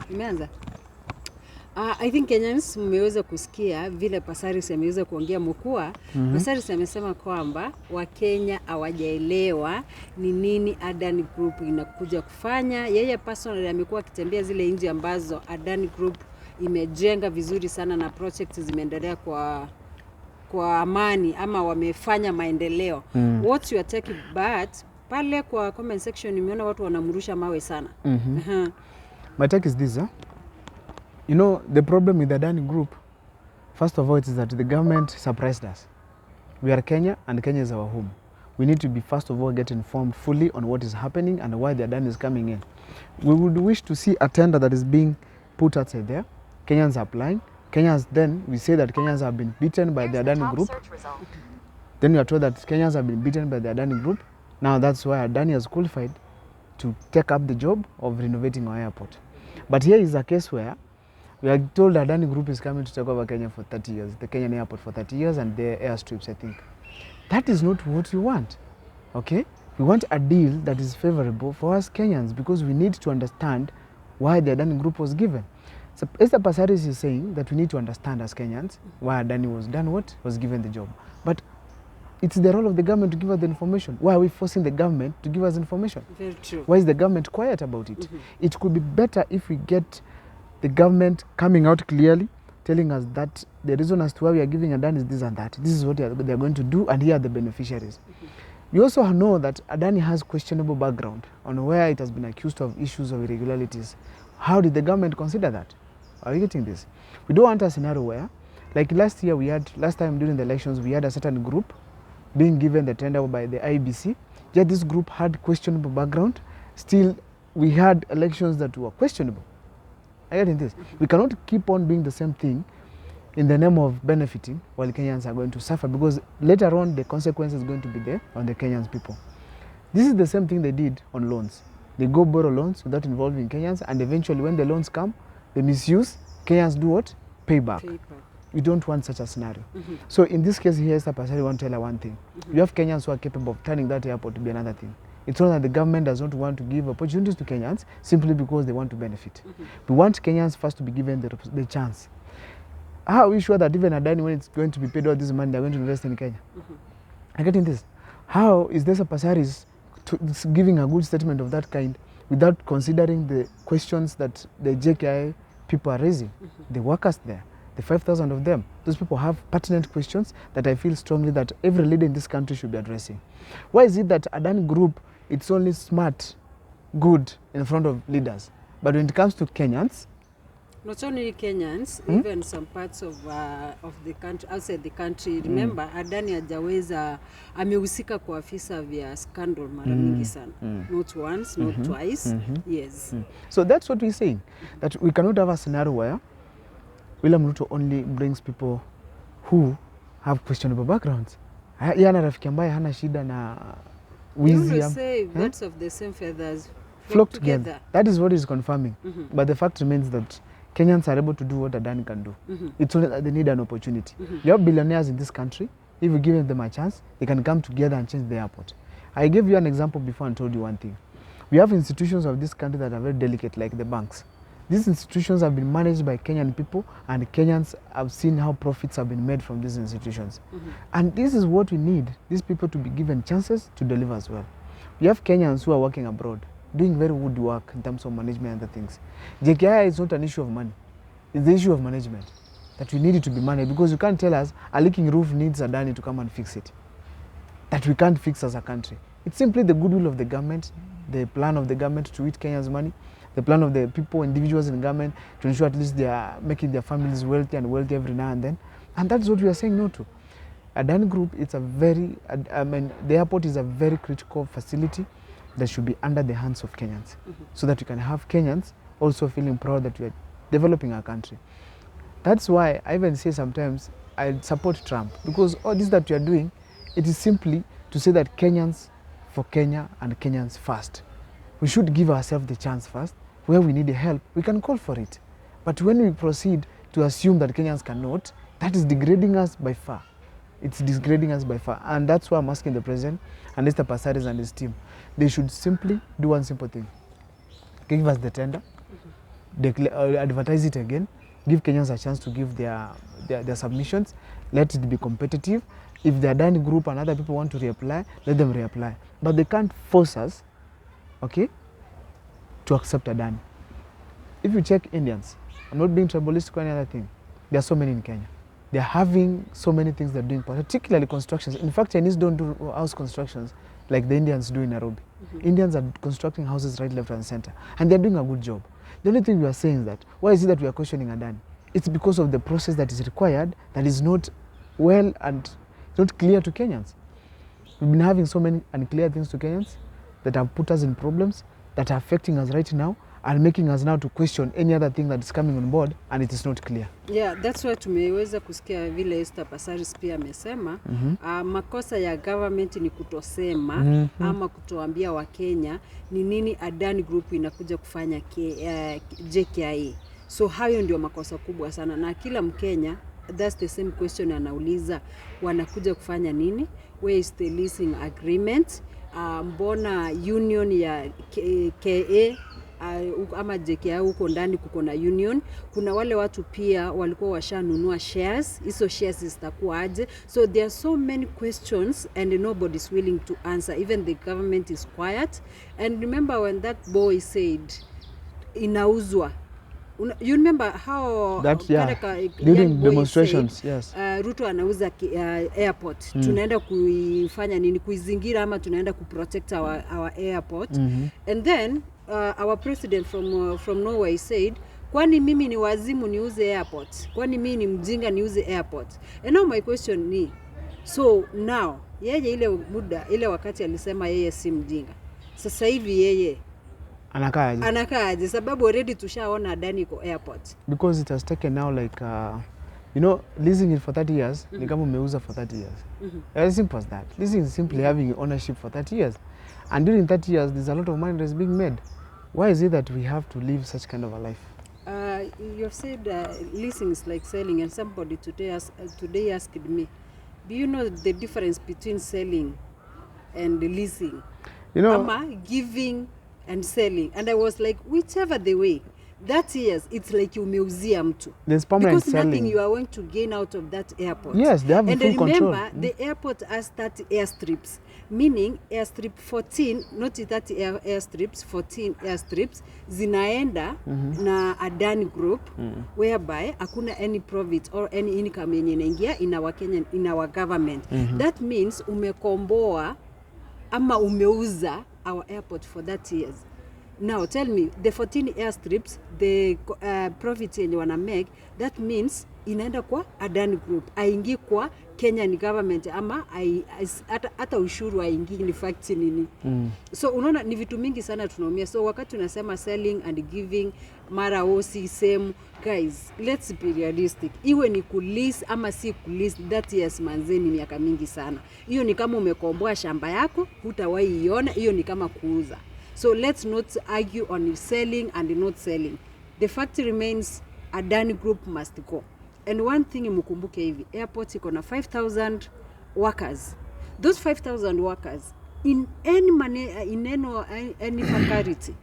Imeanza. I think Kenyans mmeweza kusikia vile Pasaris ameweza kuongea mkuu. Pasaris amesema kwamba Wakenya hawajaelewa ni nini ADANI Group inakuja kufanya. Yeye personally amekuwa akitembea zile nchi ambazo ADANI Group imejenga vizuri sana na projects zimeendelea kwa amani ama wamefanya maendeleo. What you are taking but pale kwa comment section nimeona watu wanamrusha mawe sana. My take is this, you know, the problem with the ADANI Group, first of all, it is that the government surprised us. We are Kenya and Kenya is our home. We need to be, first of all, get informed fully on what is happening and why the ADANI is coming in. We would wish to see a tender that is being put outside there. Kenyans are applying. Kenyans, then we say that Kenyans have been beaten by the ADANI Group. Then we are told that Kenyans have been beaten by the ADANI Group. Now that's why ADANI has qualified to take up the job of renovating our airport. But here is a case where we are told that ADANI Group is coming to take over Kenya for 30 years, the Kenyan airport for 30 years and the airstrips, I think. That is not what we want, okay? We want a deal that is favorable for us Kenyans because we need to understand why the ADANI Group was given. So Mr. Pasaris is saying that we need to understand as Kenyans why ADANI was done what was given the job. But it's the role of the government to give us the information. Why are we forcing the government to give us information? Very true. Why is the government quiet about it? It could be better if we get the government coming out clearly, telling us that the reason as to why we are giving ADANI is this and that. This is what they are going to do and here are the beneficiaries. We also know that ADANI has questionable background on where it has been accused of issues of irregularities. How did the government consider that? Are you getting this? We don't want a scenario where, like last time during the elections, we had a certain group being given the tender by the IBC, yet this group had questionable background. Still, we had elections that were questionable. Are you getting this? We cannot keep on doing the same thing in the name of benefiting while Kenyans are going to suffer because later on the consequence is going to be there on the Kenyans people. This is the same thing they did on loans. They go borrow loans without involving Kenyans and eventually when the loans come, they misuse, Kenyans do what? Pay back. We don't want such a scenario. So in this case here, Mr. Pasaris want to tell her one thing. You have Kenyans who are capable of turning that airport to be another thing. It's not that the government does not want to give opportunities to Kenyans simply because they want to benefit. We want Kenyans first to be given the chance. How are we sure that even ADANI, when it's going to be paid all this money, they're going to invest in Kenya? I'm getting this. How is this a Pasaris giving a good statement of that kind without considering the questions that the JKI people are raising? The workers there, the 5,000 of them, those people have pertinent questions that I feel strongly that every leader in this country should be addressing. Why is it that ADANI Group, it's only smart, good in front of leaders, but when it comes to Kenyans, not only Kenyans, even some parts of the country, outside the country. Remember, ADANI hajaweza amehusika kwa visa vya scandal mara mingi sana. Not once, not twice. Yes. So that's what we're saying, that we cannot have a scenario where William Ruto only brings people who have questionable backgrounds. Yana rafiki ambaye hana shida na wizi. You say birds of the same feathers flock together. That is what is confirming. But the fact remains that Kenyans are able to do what ADANI can do. It's only that they need an opportunity. You have billionaires in this country. If you give them a chance, they can come together and change the airport. I gave you an example before and told you one thing. We have institutions of this country that are very delicate, like the banks. These institutions have been managed by Kenyan people, and Kenyans have seen how profits have been made from these institutions. And this is what we need, these people to be given chances to deliver as well. We have Kenyans who are working abroad, doing very good work in terms of management and other things. JKI is not an issue of money. It's the issue of management, that we need it to be managed, because you can't tell us a leaking roof needs ADANI to come and fix it, that we can't fix as a country. It's simply the goodwill of the government, the plan of the government to eat Kenya's money, the plan of the people, individuals in government to ensure at least they are making their families wealthy and wealthy every now and then. And that's what we are saying no to. ADANI Group, it's a very, the airport is a very critical facility that should be under the hands of Kenyans, so that we can have Kenyans also feeling proud that we are developing our country. That's why I even say sometimes I support Trump, because all this that we are doing, it is simply to say that Kenyans for Kenya and Kenyans first. We should give ourselves the chance first. Where we need help, we can call for it. But when we proceed to assume that Kenyans cannot, that is degrading us by far. It's degrading us by far. And that's why I'm asking the President and Mr. Pasaris and his team. They should simply do one simple thing. Give us the tender. advertise it again, give Kenyans a chance to give their submissions, let it be competitive. If the ADANI group and other people want to reapply, let them reapply. But they can't force us, okay, to accept ADANI. If you check Indians, I'm not being tribalistic or any other thing, there are so many in Kenya. They're having so many things they're doing, particularly constructions. In fact, Chinese don't do house constructions like the Indians do in Nairobi. Indians are constructing houses right, left, and center, and they're doing a good job. The only thing we are saying is that, why is it that we are questioning ADANI? It's because of the process that is required that is not well and not clear to Kenyans. We've been having so many unclear things to Kenyans that have put us in problems that are affecting us right now and making us now to question any other thing that is coming on board, and it is not clear. Yeah, that's why tumeweza kusikia vile Pasaris pia amesema makosa ya government ni kutosema ama kutoambia Wakenya ni nini ADANI group inakuja kufanya JKIA. So hayo ndio makosa kubwa sana, na kila Mkenya that's the same question anauliza, wanakuja kufanya nini? Where is the leasing agreement? Mbona union ya KA ama JKIA huko ndani kuko na union? Kuna wale watu pia walikuwa washanunua shares, hizo shares zitakuwa aje? So there are so many questions and nobody's willing to answer. Even the government is quiet. And remember when that boy said inauzwa, you remember how that, during demonstrations said, yes, Ruto anauza airport. Tunaenda kuifanya nini? Kuizingira ama tunaenda kuprotect our airport. And then our president from Norway said, kwani mimi ni wazimu niuze airport? Kwani mimi ni mjinga niuze airport? And now my question ni, so now yeye ile wakati alisema yeye si mjinga, sasa hivi yeye anakaaje? Sababu already tushaona ADANI iko airport. Because it has taken now like leasing it for 30 years, ni kama umeuza for 30 years. As simple as that. Leasing is simply having ownership for 30 years. And during 30 years, there's a lot of money that's being made. Why is it that we have to live such kind of a life? You've said leasing is like selling, and somebody today asked me, do you know the difference between selling and leasing? You know, ama giving and selling. And I was like, whichever the way, that years it's like you museum too. There's permanent because selling. Nothing you are going to gain out of that airport. Yes, they have and full control. And remember, the airport has 30 airstrips, meaning airstrip 14, not 30 airstrips, 14 airstrips zinaenda na ADANI group, whereby hakuna any profit or any income yenye inaingia in our Kenyan, in our government. That means umekomboa ama umeuza our airport for that years. Now tell me, the 14 airstrips, the profits yenye wana make, that means inaenda kwa ADANI group, aingi kwa Kenyan government ama hata ushuru aingi ni fact nini. So unaona ni vitu mingi sana tunaumia. So wakati tunasema selling and giving mara osi same, guys, let's be realistic. Iwe ni kulease ama si kulease, that years manzeni miaka mingi sana. Hiyo ni kama umekomboa shamba yako, hutawahi iona, hiyo ni kama kuuza. So let's not argue on selling and not selling. The fact remains, ADANI group must go. And one thing mkumbuke hivi, airport iko na 5,000 workers. Those 5,000 workers, in any faculty,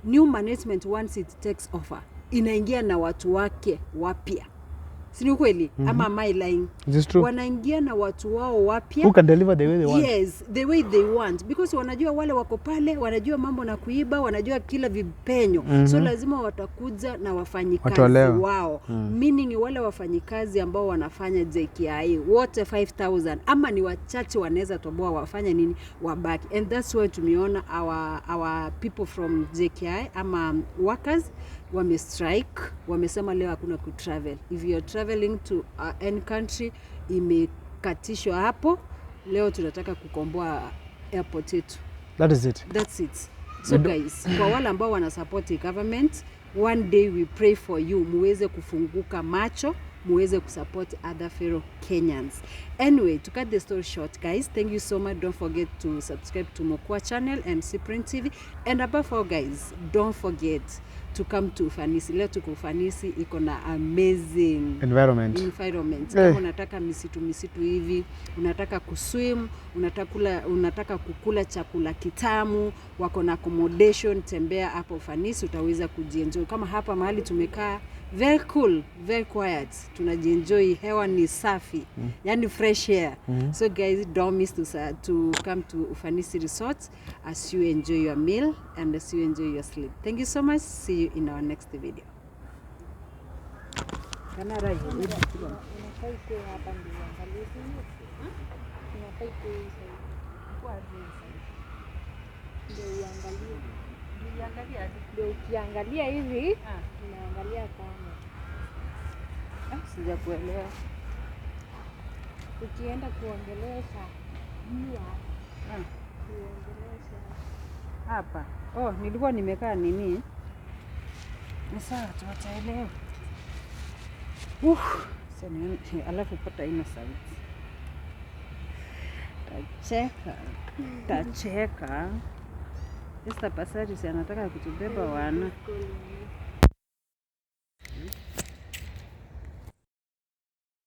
new management once it takes over, inaingia na watu wake wapya. Sini ukweli? Ama am I lying? Wanaingia na watu wao wapya. Who can deliver the way they want? Yes, the way they want. Because wanajua wale wako pale, wanajua mambo na kuiba, wanajua kila vipenyo. So lazima watakuja na wafanyikazi wao. Meaning wale wafanyikazi ambao wanafanya JKIA, wote 5,000. Ama ni wachache wanaweza toboa wafanya nini? Wabaki. And that's why tumeona our people from JKIA ama workers wame strike, wamesema leo hakuna ku travel. If you are traveling to any country, imekatishwa hapo. Leo tunataka kukomboa airport yetu. That is it. That's it. So guys, kwa wale ambao wana support the government, one day we pray for you, muweze kufunguka macho, muweze kusupport other fellow Kenyans. Anyway, to cut the story short, guys, thank you so much. Don't forget to subscribe to Mokwa channel and Cyprian TV. And above all, guys, don't forget to come to ufanisi. Leo tuko ufanisi, iko na amazing environment. Kama unataka misitu hivi, unataka kuswim, unataka kukula chakula kitamu, wako na accommodation, tembea hapo ufanisi, utaweza kujienjoy. Kama hapa mahali tumekaa, very cool, very quiet, tunajienjoy, hewa ni safi, yani fresh air. So guys, don't miss to come to Ufanisi Resort as you enjoy your meal and as you enjoy your sleep. Thank you so much. See you in our next video. Ukiangalia hivi unaangalia kama sijakuelewa. Ukienda kuongelesha kuongelesha Hapa. Oh, nilikuwa nimekaa nini? Ni sawa, tutaelewa. Sasa alafu pata ina sauti. Tacheka. Pasaris anataka kutubeba wana.